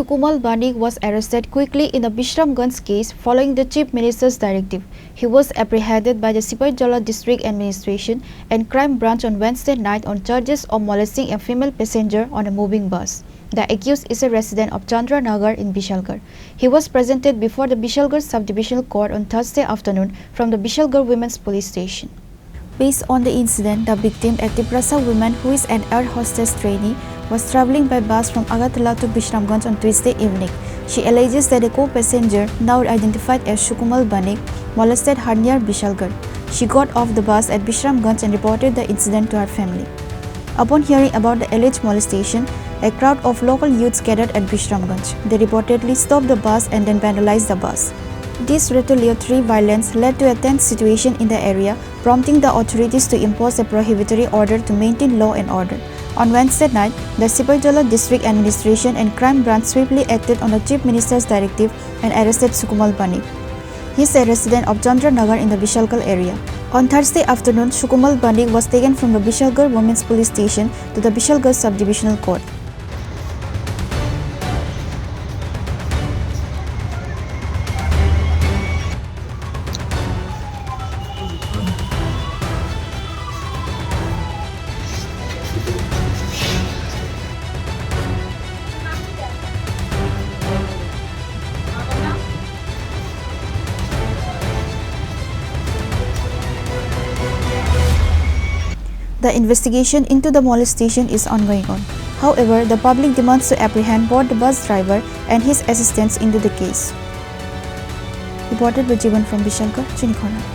Sukumal Banik was arrested quickly in the Bishramganj case following the Chief Minister's directive. He was apprehended by the Sipaijola District Administration and Crime Branch on Wednesday night on charges of molesting a female passenger on a moving bus. The accused is a resident of Chandranagar in Bishalgarh. He was presented before the Bishalgarh Subdivisional Court on Thursday afternoon from the Bishalgarh Women's Police Station. Based on the incident, the victim, a Tripura woman who is an air hostess trainee, was travelling by bus from Agartala to Bishramganj on Tuesday evening. She alleges that a co-passenger, now identified as Sukumal Banik, molested her near Bishalgarh. She got off the bus at Bishramganj and reported the incident to her family. Upon hearing about the alleged molestation, a crowd of local youths gathered at Bishramganj. They reportedly stopped the bus and then vandalized the bus. This retaliatory violence led to a tense situation in the area, prompting the authorities to impose a prohibitory order to maintain law and order. On Wednesday night, the Sipaijola District Administration and Crime Branch swiftly acted on the Chief Minister's directive and arrested Sukumal Banik. He is a resident of Chandranagar in the Bishalgarh area. On Thursday afternoon, Sukumal Banik was taken from the Bishalgarh Women's Police Station to the Bishalgarh Subdivisional Court. The investigation into the molestation is ongoing. However, the public demands to apprehend both the bus driver and his assistants into the case. Reported by Jivan from Bishramganj, Chini, Khorang.